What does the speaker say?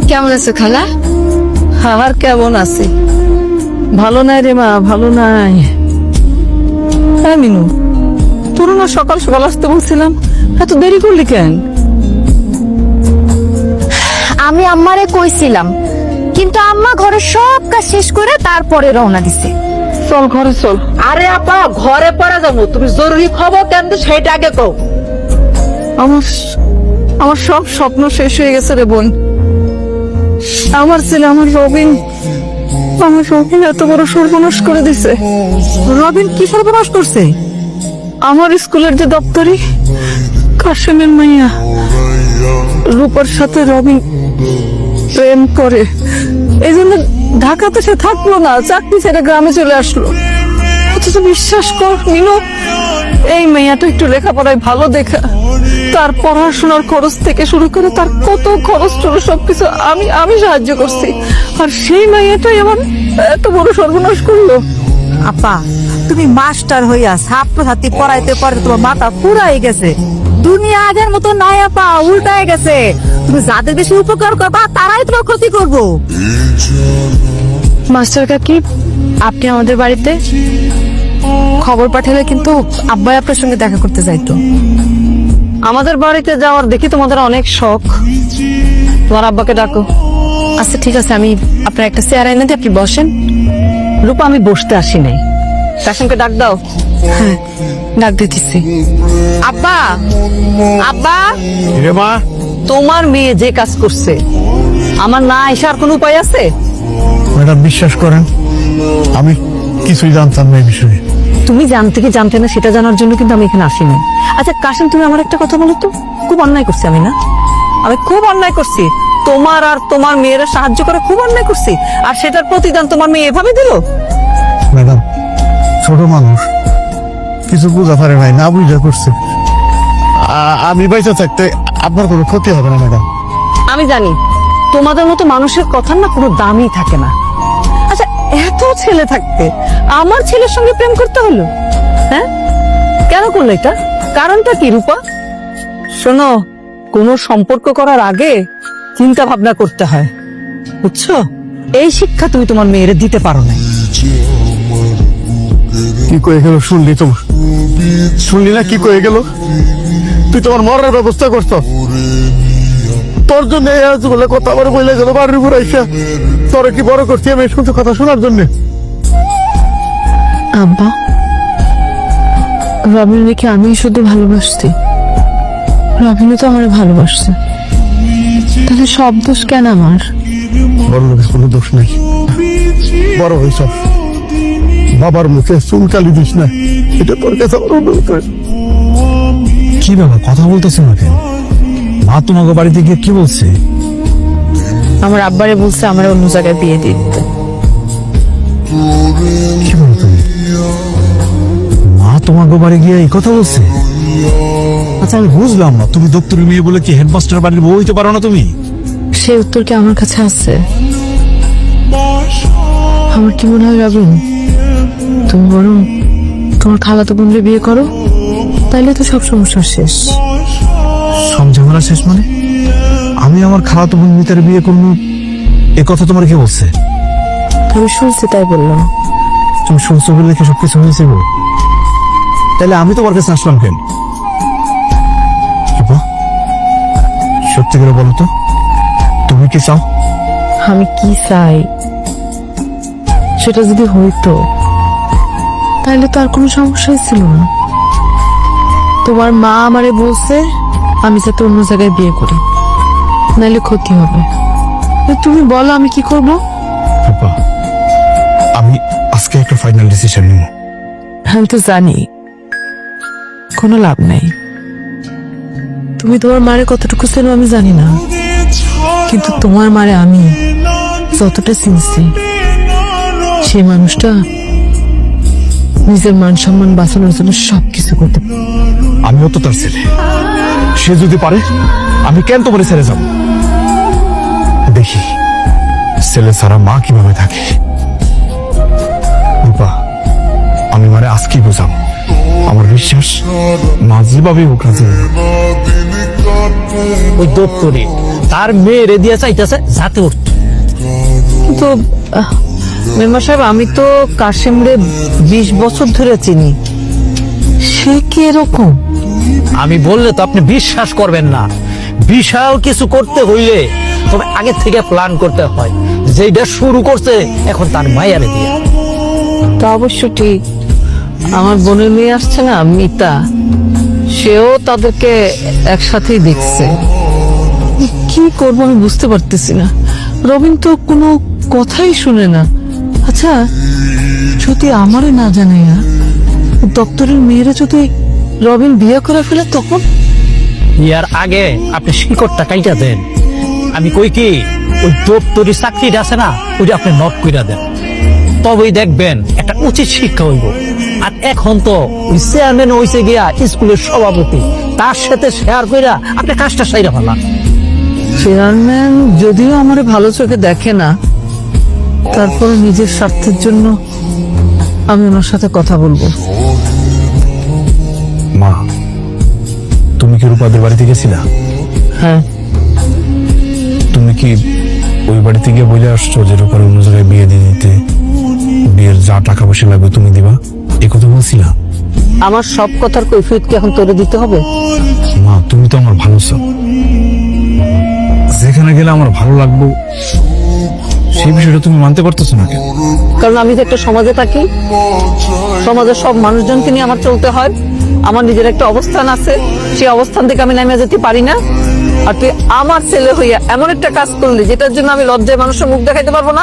কেমন আছো খালা? আর কেমন আছি? ভালো নাই রে মা, ভালো নাই। হ্যাঁ মিনু, তোর না সকাল সকাল আসতে বলছিলাম, এত দেরি করলি কেন? আমি আম্মারে কইছিলাম, কিন্তু আম্মা ঘরে সব কাজ শেষ করে তারপরে রওনা দিছে। চল ঘরে চল। আরে আপা, ঘরে পড়া যাবো, তুমি জরুরি খবর দেন তো সেটা আগে কও। আমার সব স্বপ্ন শেষ হয়ে গেছে রে বোন। আমার ছেলে, আমার রবিন এত বড় সর্বনাশ করে দিছে। রবিন কি সর্বনাশ করছে? আমার স্কুলের যে দপ্তরি কাশেমের মাইয়া রূপার সাথে রবিন প্রেম করে, এই জন্য ঢাকাতে সে থাকলো না, চাকরি ছেড়ে গ্রামে চলে আসলো। অথচ বিশ্বাস কর মিনু, এই মেয়েটা একটু লেখাপড়ায় ভালো দেখা, তার পড়াশোনার খরচ থেকে শুরু করে তার কত খরচ ছিল সবকিছু আমি সাহায্য করছি, আর সেই মেয়েটাই আমার এত বড় সর্বনাশ করলো। আপা, তুমি মাস্টার হইয়া ছাত্রছাত্রী পড়াইতে পড়াইতে তোমার মাথা পুরাই গেছে। দুনিয়া আগের মতো নাই আপা, উল্টায় গেছে। তুমি যাদের বেশি উপকার করবা তারাই তোমার ক্ষতি করবো। মাস্টার কাকি, আপনি আমাদের বাড়িতে খবর পাঠালে কিন্তু আব্বাই আপনার সঙ্গে দেখা করতে যাইতো। আমাদের বাড়িতে যাওয়ার দেখি তোমাদের অনেক শখ, তোমার আব্বাকে ডাকো। আচ্ছা ঠিক আছে, আমি আপনার একটা চেয়ার এনে দিই, আপনি বসেন। রূপা, আমি বসতে আসি নাই, কাসেমকে ডাক দাও। হ্যাঁ, ডাক দিতেছি। আব্বা, আব্বা, রে মা, তোমার মেয়ে যে কাজ করছে, আমার না আসার কোনো উপায় আছে? ম্যাডাম বিশ্বাস করেন, আমি কিছুই জানতাম না এই বিষয়ে। তুমি জানতে কি জানতে না সেটা জানার জন্য কিন্তু আমি এখানে আসি নাই। আচ্ছা কাসেম, তুমি আমার একটা কথা বলো তো, খুব অন্যায় করছি আমি না? আমি খুব অন্যায় করছি, তোমার আর তোমার মেয়েরা সাহায্য করে খুব অন্যায় করছি, আর সেটার প্রতিদান তোমার মেয়ে এভাবে দিল? ম্যাডাম, ছোট মানুষ, কিছু বুঝা পারে নাই, না বুঝা করছে। আমি বাইসা থাকতে আপনার কোনো ক্ষতি হবে না ম্যাডাম। আমি জানি তোমাদের মতো মানুষের কথার না কোনো দামই থাকে না। আচ্ছা, এত ছেলে থাকতে আমার ছেলের সঙ্গে প্রেম করতে হলো? হ্যাঁ, কেন করলো এটা? কারণটা কি রূপা? শোনো, কোনো সম্পর্ক করার আগে চিন্তা ভাবনা করতে হয়, বুঝছো? এই শিক্ষা তুমি তোমার মেয়েরে দিতে পারো না। কি কয়ে গেল শুনলি? তোমার শুনলি না কি কয়ে গেল? তুই তোমার মরার ব্যবস্থা করছ, তোর জন্য এই আজ বলে কথা আবার বলে গেল বাড়ির উপর আইসা। তোরে কি বড় করছি আমি শুনতে কথা শোনার জন্য? আব্বা, রবিন রেখে আমি শুধু ভালোবাসছি, রবিনও তো আমার ভালোবাসছে, তাহলে সব দোষ কেন আমার? বড় লোকের কোনো দোষ নেই, বড় হইস, বাবার মুখে চুনকালি দিস না, এটা তোর কাছে আমার অনুরোধ। কি ব্যাপার, কথা বলতেছো না কেন? মা তোমাকে বাড়িতে গিয়ে কি বলছে? আমার আব্বারে বলছে আমার অন্য জায়গায় বিয়ে দিতে। কি বলো তুমি? মা তোমাকে বাড়ি গিয়ে এই কথা বলছে? আচ্ছা আমি বুঝলাম না, তুমি দপ্তরি মেয়ে বলে কি হেডমাস্টার বাড়ির বউ হইতে পারো না তুমি? সে উত্তর কি আমার কাছে আছে? আমার কি মনে হয় রবিন, তুমি বরং তোমার খালাতো বোনরে বিয়ে করো, তাইলে তো সব সমস্যা শেষ। সব ঝামেলা শেষ মানে? আমি আমার খালাতো বোন মিতার বিয়ে করবো, এ কথা তোমার কে বলছে? আমি শুনছি তাই বললাম। তুমি শুনছো বলে দেখে সবকিছু হয়েছে গো? তাহলে আমি তোমার কাছে আসলাম কেন? সত্যি করে বলো তো, তুমি কি চাও? আমি কি চাই সেটা যদি হইতো তাহলে তো আর কোনো সমস্যাই ছিল না। তোমার মা আমারে বলছে আমি যাতে অন্য জায়গায় বিয়ে করি, নাহলে ক্ষতি হবে। তুমি বলো আমি কি করব? বাবা, আমি আজকে একটা ফাইনাল ডিসিশন নিব। আমি তো জানি কোনো লাভ নাই। তুমি তোমার মারে কতটুকু চেনো আমি জানি না, কিন্তু তোমার মারে আমি যতটা চিনছি, সেই মানুষটা নিজের মান সম্মান বাঁচানোর জন্য সবকিছু করতে পারে। আমিও তো তার ছেলে, সে যদি পারে আমি কেন তোমার ছেড়ে যাব? দেখি ছেলে ছাড়া মা কিভাবে থাকে। রূপা, আমি মানে আজকেই বুঝাম, আমার বিশ্বাস মা যেভাবে হোক রাজি হবে। ওই দপ্তরে তার মেয়েরে দিয়ে চাইতেছে যাতে উঠতে। তো মেম্বার সাহেব, আমি তো কাশেমরে 20 বছর ধরে চিনি। সে কি এরকম? আমি বললে তো আপনি বিশ্বাস করবেন না। বিশাল কিছু করতে হইলে তবে আগে থেকে প্ল্যান করতে হয়। যেটা শুরু করছে এখন তার মায়ারে দিয়ে। তা অবশ্য ঠিক। আমার বোনের মেয়ে আসছে না, মিতা, সেও তাদেরকে একসাথেই দেখছে। কি করবো আমি বুঝতে পারতেছি না। রবিন তো কোনো কথাই শুনে না। আচ্ছা, যদি আমারে না জানে না, দপ্তরের মেয়েরা যদি রবিন বিয়ে করে ফেলে তখন? ইয়ার আগে আপনি শিকড়টা কাইটা দেন। আমি কই কি, ওই দপ্তরি চাকরিটা আছে না, ওইটা আপনি নক কইরা দেন, তবেই দেখবেন একটা উচিত শিক্ষা হইব। আর এখন তো ওই চেয়ারম্যান হইছে গিয়া স্কুলের সভাপতি, তার সাথে শেয়ার কইরা আপনি কাজটা সাইরা ফেলান। চেয়ারম্যান যদিও আমারে ভালো চোখে দেখে না, তারপর নিজের স্বার্থের জন্য আমি ওনার সাথে কথা বলবো। মা, তুমি কি রূপাদের বাড়িতে গেছিলা? হ্যাঁ, তুমি কি ওই বাড়িতে গিয়ে বলে আসছো যে রূপার অন্য জায়গায় বিয়ে দিয়ে দিতে, বিয়ের যা টাকা পয়সা লাগবে তুমি দিবা, এই কথা বলছিলা? আমার সব কথার কৈফিয়ত কি এখন তোরে দিতে হবে? মা, তুমি তো আমার ভালো চাও, যেখানে গেলে আমার ভালো লাগবো সেই বিষয়টা তুমি মানতে পারতেছো না কেন? কারণ আমি তো একটা সমাজে থাকি, সমাজের সব মানুষজনকে নিয়ে আমার চলতে হয়। আমার নিজের একটা অবস্থান আছে, সেই অবস্থান থেকে আমি নেমে যেতে পারি না। আর তুই আমার ছেলে হইয়া এমন একটা কাজ করলি যেটার জন্য আমি লজ্জায় মানুষের মুখ দেখাইতে পারবো না।